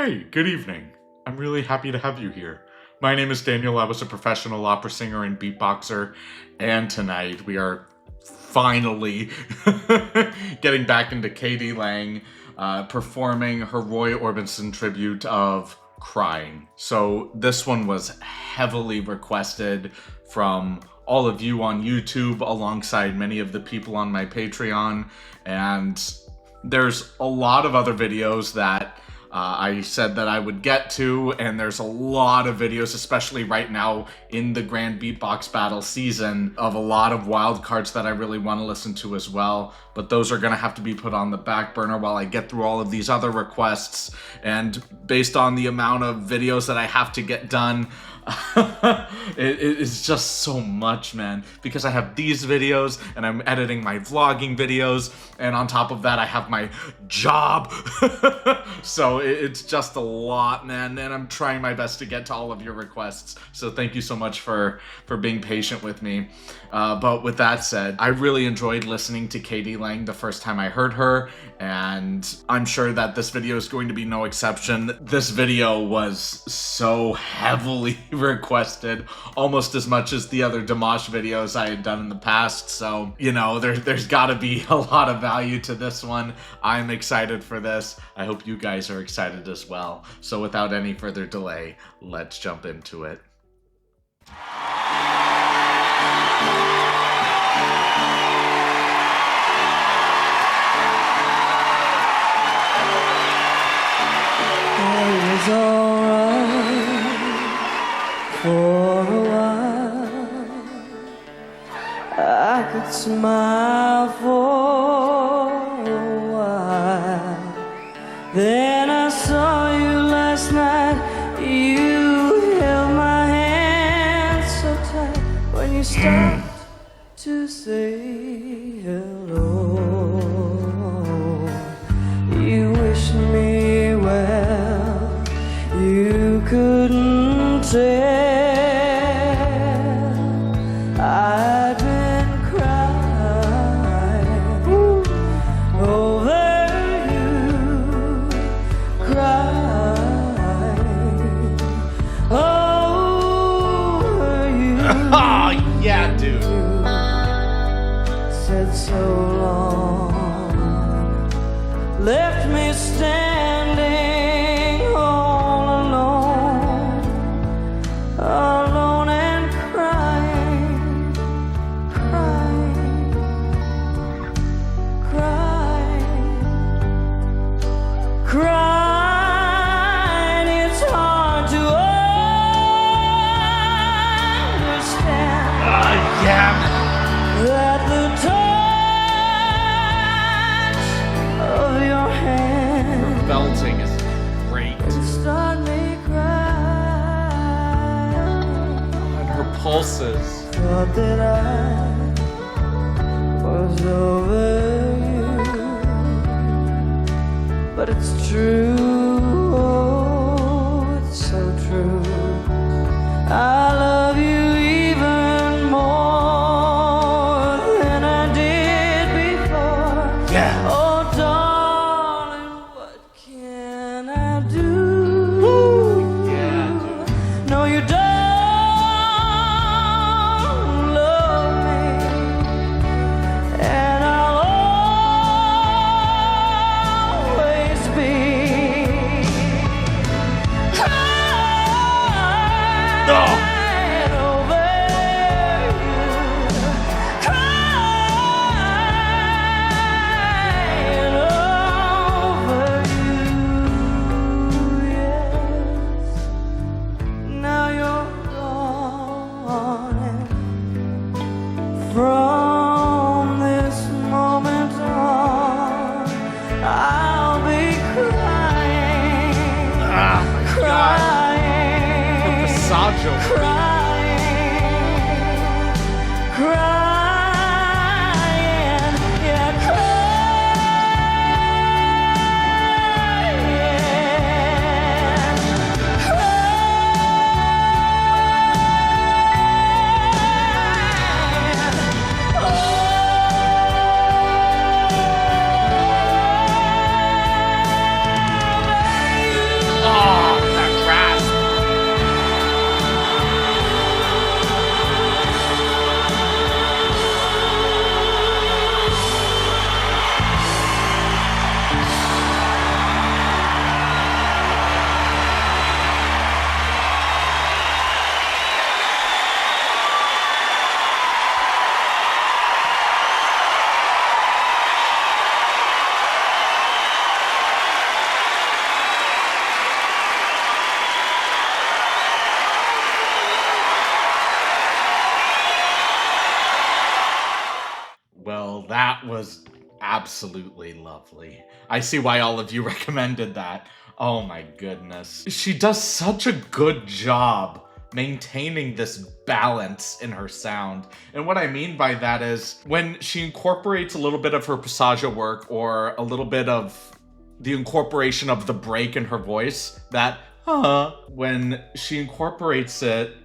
Hey, good evening. I'm really happy to have you here. My name is Daniel. I was a professional opera singer and beatboxer, and tonight we are finally getting back into Katie Lang performing her Roy Orbison tribute of Crying. So this one was heavily requested from all of you on YouTube alongside many of the people on my Patreon, and there's a lot of other videos that I said that I would get to, and there's a lot of videos, especially right now in the Grand Beatbox Battle season, of a lot of wild cards that I really want to listen to as well, but those are going to have to be put on the back burner while I get through all of these other requests, and based on the amount of videos that I have to get done, it is just so much, man, because I have these videos and I'm editing my vlogging videos, and on top of that I have my job. So it's just a lot, man, and I'm trying my best to get to all of your requests, so thank you so much for being patient with me. But with that said, I really enjoyed listening to Katie Lang the first time I heard her, and I'm sure that this video is going to be no exception. This video was so heavily requested, almost as much as the other Dimash videos I had done in the past, so, you know, there's gotta be a lot of value to this one. I'm excited for this. I hope you guys are excited as well. So without any further delay, let's jump into it. It was alright for a while. I could smile for a while. Then I saw you last night. You held my hand so tight when you stopped to say hello. You wished me well. You couldn't tell I'd been crying over you, crying over you. Oh, yeah, dude. Said so long, left me standing all alone, alone and crying, crying, crying, crying. It's hard to understand Yeah. that the touch of your hand Belting is great. start me crying. And her pulses. Thought that I was over you, but it's true, oh, it's so true. I love you even more than I did before. Yeah. Oh, darling, what can I do? Yeah, dude. No, you don't love me, and I'll always be crying over you, crying over you. Yes, now you're gone, and from this moment on, I'll be crying, Oh my god. crying, Passaggio. crying, crying, yeah, crying, That was absolutely lovely. I see why all of you recommended that. Oh my goodness. She does such a good job maintaining this balance in her sound. And what I mean by that is when she incorporates a little bit of her passaggio work or a little bit of the incorporation of the break in her voice, that when she incorporates it,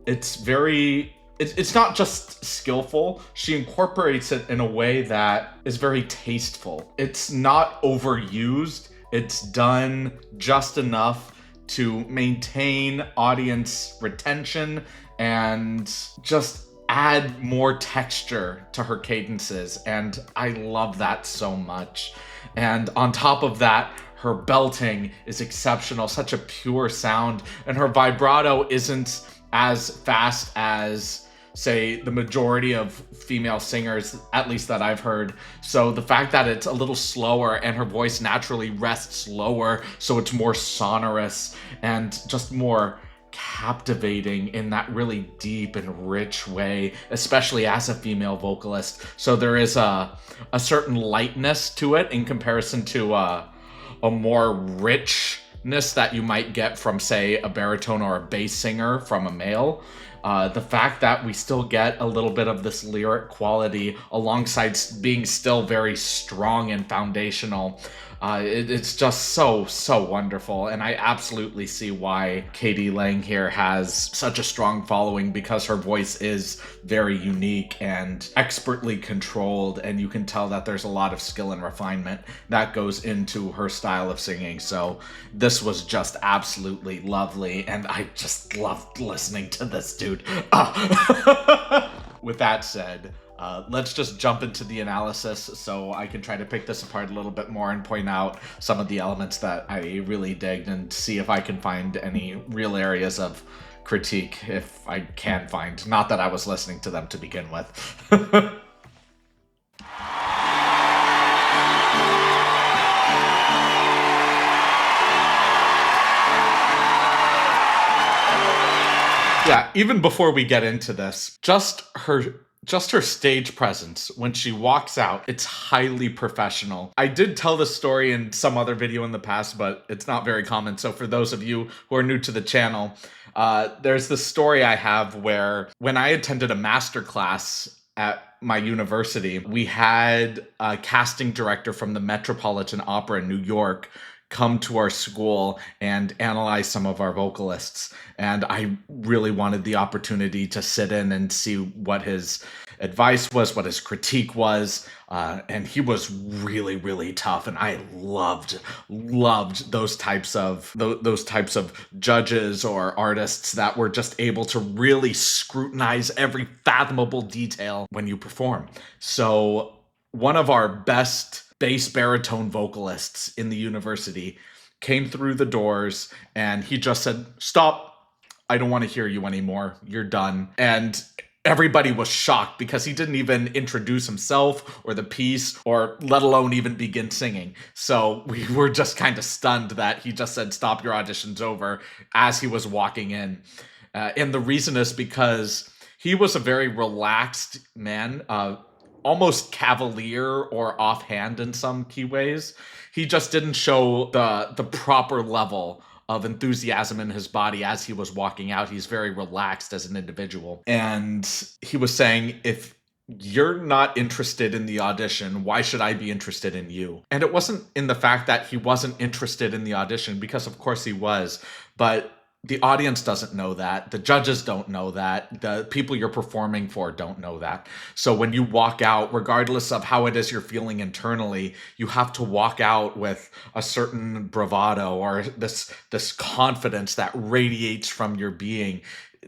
it's very it's not just skillful. She incorporates it in a way that is very tasteful. It's not overused. It's done just enough to maintain audience retention and just add more texture to her cadences. And I love that so much. And on top of that, her belting is exceptional, such a pure sound, and her vibrato isn't as fast as, say, the majority of female singers, at least that I've heard. So the fact that it's a little slower and her voice naturally rests lower, so it's more sonorous and just more captivating in that really deep and rich way, especially as a female vocalist. So there is a certain lightness to it in comparison to a more richness that you might get from, say, a baritone or a bass singer from a male. The fact that we still get a little bit of this lyric quality alongside being still very strong and foundational, it's just so wonderful. And I absolutely see why Katie Lang here has such a strong following, because her voice is very unique and expertly controlled, and you can tell that there's a lot of skill and refinement that goes into her style of singing. So this was just absolutely lovely, and I just loved listening to this dude. With that said, let's just jump into the analysis so I can try to pick this apart a little bit more and point out some of the elements that I really digged and see if I can find any real areas of critique, if I can find. Not that I was listening to them to begin with. Yeah, even before we get into this, just her stage presence when she walks out, it's highly professional. I did tell this story in some other video in the past, but it's not very common. So for those of you who are new to the channel, there's this story I have where when I attended a master class at my university, we had a casting director from the Metropolitan Opera in New York come to our school and analyze some of our vocalists. And I really wanted the opportunity to sit in and see what his advice was, what his critique was. And he was really tough. And I loved those types of judges or artists that were just able to really scrutinize every fathomable detail when you perform. So one of our best bass baritone vocalists in the university came through the doors and he just said, "Stop. I don't want to hear you anymore. You're done." And everybody was shocked because he didn't even introduce himself or the piece, or let alone even begin singing. So we were just kind of stunned that he just said, "Stop, your audition's over," as he was walking in. And the reason is because he was a very relaxed man, almost cavalier or offhand in some key ways. He just didn't show the proper level of enthusiasm in his body as he was walking out. He's very relaxed as an individual. And he was saying, "If you're not interested in the audition, why should I be interested in you?" And it wasn't in the fact that he wasn't interested in the audition, because of course he was, but the audience doesn't know that. The judges don't know that. The people you're performing for don't know that. So when you walk out, regardless of how it is you're feeling internally, you have to walk out with a certain bravado or this confidence that radiates from your being,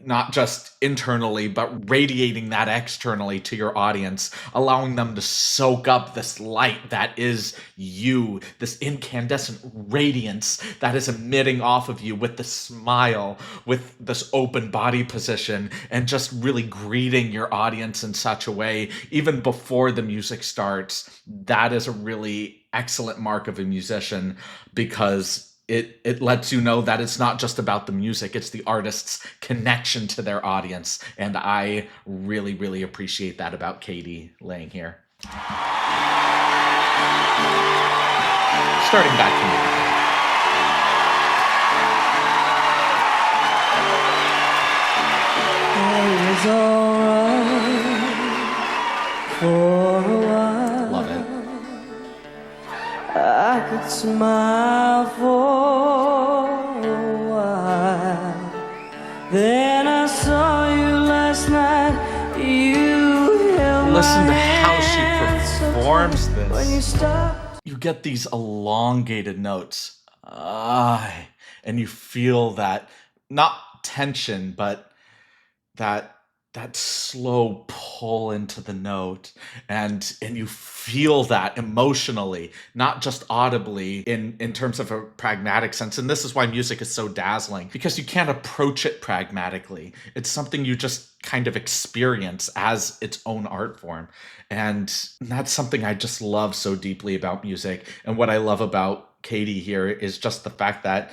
not just internally, but radiating that externally to your audience, allowing them to soak up this light that is you, this incandescent radiance that is emitting off of you with the smile, with this open body position, and just really greeting your audience in such a way, even before the music starts. That is a really excellent mark of a musician, because it lets you know that it's not just about the music, it's the artist's connection to their audience. And I really appreciate that about Katie Lang here. Starting back from the beginning. It was alright for a while. Love it. I could smile for a while. Then I saw you last night. You held Listen my to how she hand so performs tight when you this. stopped. You get these elongated notes. And you feel that, not tension, but that slow pull into the note, and you feel that emotionally, not just audibly in terms of a pragmatic sense. And this is why music is so dazzling, because you can't approach it pragmatically. It's something you just kind of experience as its own art form. And that's something I just love so deeply about music. And what I love about Katie here is just the fact that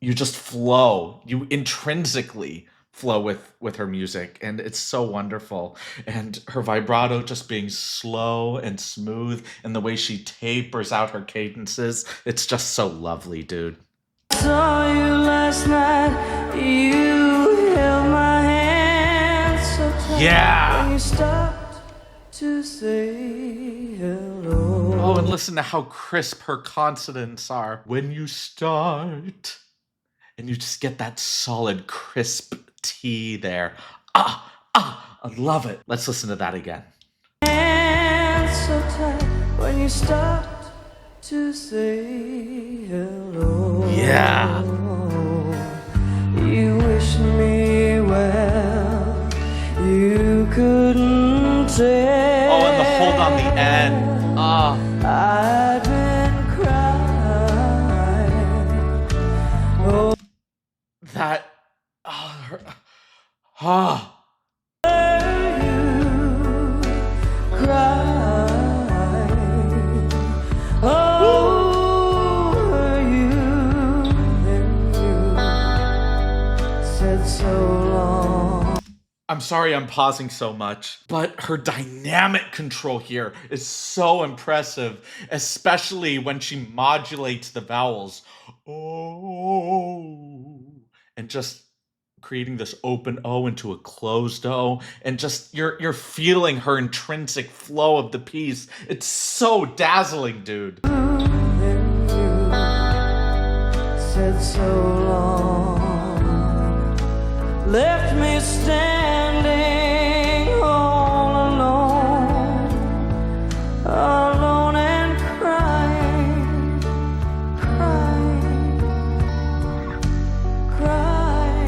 you just flow, you intrinsically flow with her music, and it's so wonderful. And her vibrato just being slow and smooth, and the way she tapers out her cadences, it's just so lovely, dude. Saw you last night. You held my hand so tight. Yeah. When you stopped to say hello. Oh, and listen to how crisp her consonants are when you start, and you just get that solid crisp T there. I love it. Let's listen to that again. Hand so tight when you stopped to say hello. Yeah. You wish me well. You couldn't tell. Oh, and the hold on the end. I've been crying. Oh, That. Ah. you crying. Over you and you said so long. I'm sorry I'm pausing so much, but her dynamic control here is so impressive, especially when she modulates the vowels. Oh, and just creating this open O into a closed O, and just you're feeling her intrinsic flow of the piece. It's so dazzling, dude. Said so long, left me standing all alone and crying, crying.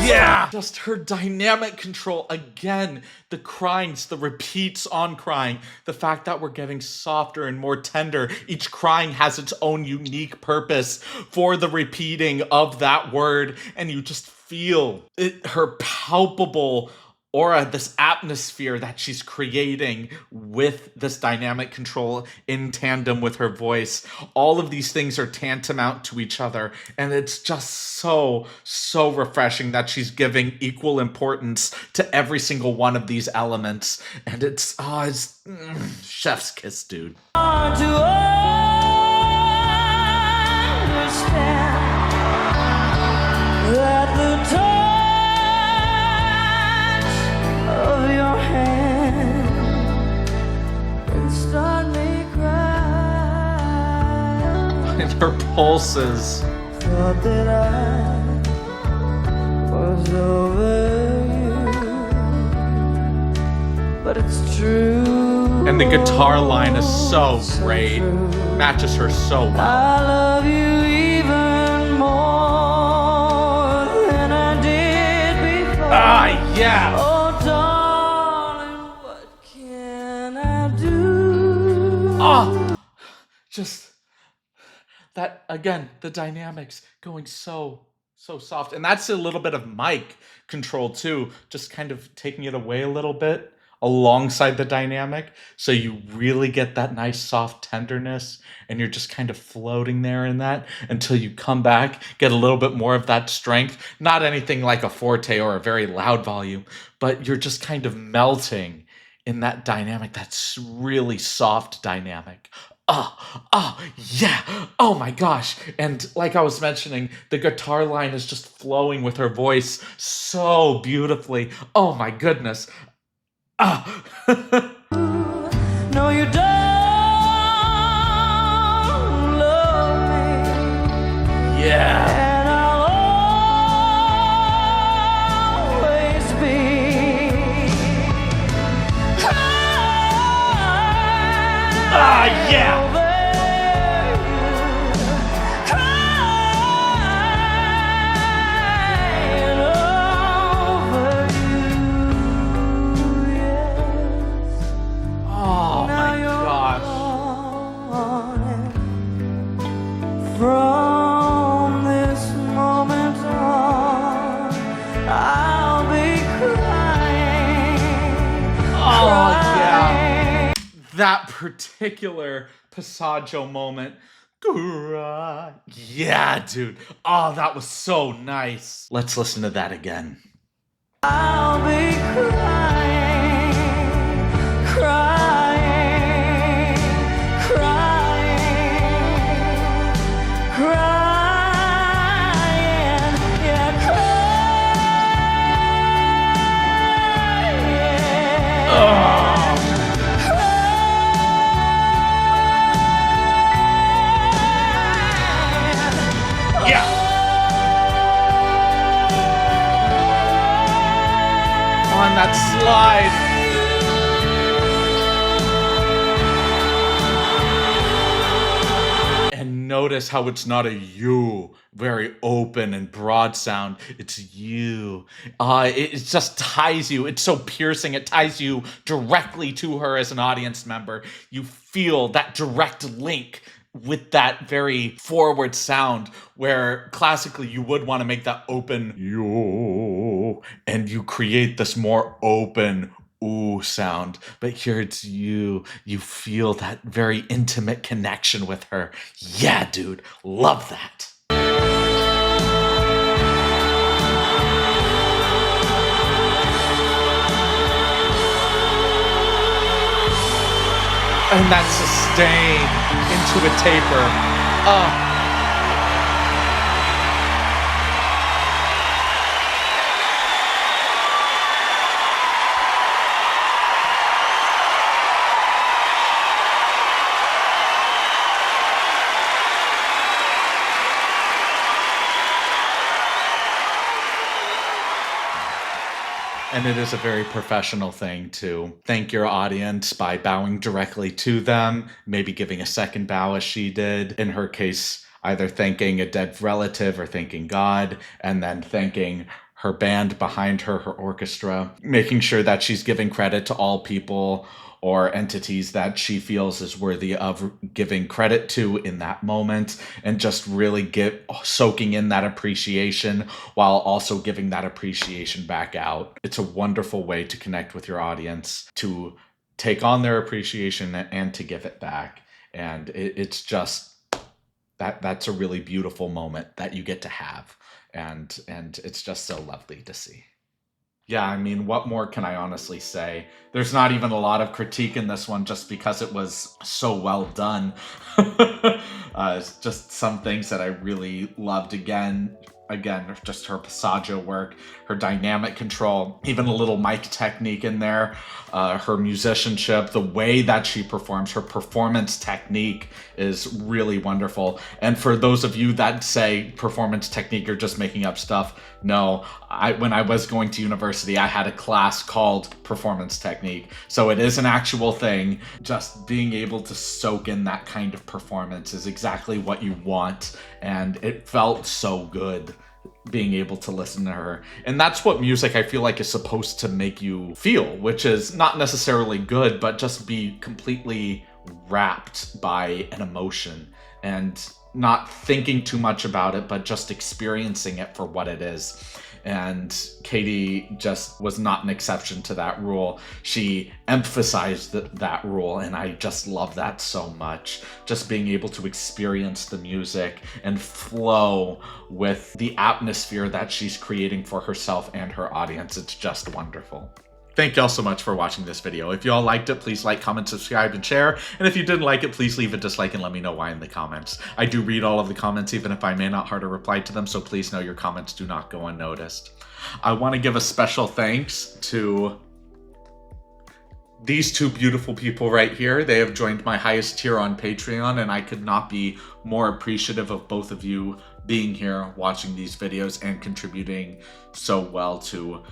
Yeah! Just her dynamic control again. The cryings, the repeats on crying, the fact that we're getting softer and more tender. Each crying has its own unique purpose for the repeating of that word, and you just feel it, her palpable aura, this atmosphere that she's creating with this dynamic control in tandem with her voice. All of these things are tantamount to each other, and it's just so refreshing that she's giving equal importance to every single one of these elements. And it's chef's kiss, dude. Hard to understand that the touch of your hand can start me crying. And her pulses. Thought that I was over you, but it's true. And the guitar line is so great. Matches her so well. I love you even more than I did before. Yeah. Oh, darling, what can I do? Just that again, the dynamics going so soft. And that's a little bit of mic control too, just kind of taking it away a little bit. alongside the dynamic. So you really get that nice soft tenderness, and you're just kind of floating there in that until you come back, get a little bit more of that strength. Not anything like a forte or a very loud volume, but you're just kind of melting in that dynamic, that's really soft dynamic. Yeah. Oh my gosh. And like I was mentioning, the guitar line is just flowing with her voice so beautifully. Oh my goodness. Ah. No, you don't love me. Yeah. And I'll always be crying Yeah. over you, crying over you, yes. Oh Now my you're gosh. gone, from this moment on, I'll be crying. Oh yeah. Crying. That particular passaggio moment. Yeah, dude. Oh, that was so nice. Let's listen to that again. I'll be crying, crying, crying, crying, yeah, crying. Yeah. On that slide. And notice how it's not a you, very open and broad sound. It's you. It just ties you. It's so piercing. It ties you directly to her as an audience member. You feel that direct link with that very forward sound, where classically you would want to make that open yo, and you create this more open ooh sound. But here it's you. You feel that very intimate connection with her. Yeah, dude. Love that. And that sustain into a taper. And it is a very professional thing to thank your audience by bowing directly to them, maybe giving a second bow as she did. In her case, either thanking a dead relative or thanking God, and then thanking her band behind her, her orchestra, making sure that she's giving credit to all people or entities that she feels is worthy of giving credit to in that moment, and just really soaking in that appreciation while also giving that appreciation back out. It's a wonderful way to connect with your audience, to take on their appreciation and to give it back. And it's just that's a really beautiful moment that you get to have, and it's just so lovely to see. Yeah, I mean, what more can I honestly say? There's not even a lot of critique in this one just because it was so well done. It's just some things that I really loved. Again, just her passaggio work, her dynamic control, even a little mic technique in there, her musicianship, the way that she performs, her performance technique is really wonderful. And for those of you that say performance technique, you're just making up stuff, no, when I was going to university, I had a class called performance technique. So it is an actual thing. Just being able to soak in that kind of performance is exactly what you want. And it felt so good being able to listen to her. And that's what music, I feel like, is supposed to make you feel, which is not necessarily good, but just be completely wrapped by an emotion and not thinking too much about it, but just experiencing it for what it is. and Katie just was not an exception to that rule. She emphasized that rule, and I just love that so much. Just being able to experience the music and flow with the atmosphere that she's creating for herself and her audience. It's just wonderful. Thank y'all so much for watching this video. If y'all liked it, please like, comment, subscribe, and share. And if you didn't like it, please leave a dislike and let me know why in the comments. I do read all of the comments, even if I may not heart or reply to them, so please know your comments do not go unnoticed. I want to give a special thanks to these two beautiful people right here. They have joined my highest tier on Patreon, and I could not be more appreciative of both of you being here, watching these videos, and contributing so well to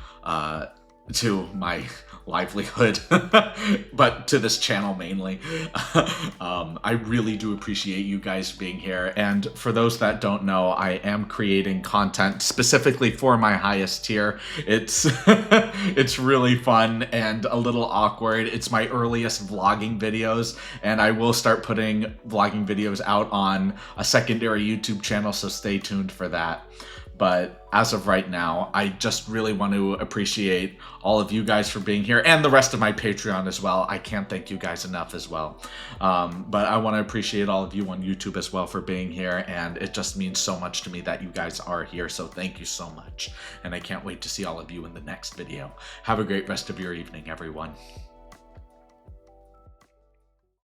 my livelihood, but to this channel mainly. I really do appreciate you guys being here. And for those that don't know, I am creating content specifically for my highest tier. It's it's really fun and a little awkward. It's my earliest vlogging videos, and I will start putting vlogging videos out on a secondary YouTube channel, so stay tuned for that. But as of right now, I just really want to appreciate all of you guys for being here, and the rest of my Patreon as well. I can't thank you guys enough as well. But I want to appreciate all of you on YouTube as well for being here, and it just means so much to me that you guys are here, so thank you so much. And I can't wait to see all of you in the next video. Have a great rest of your evening, everyone.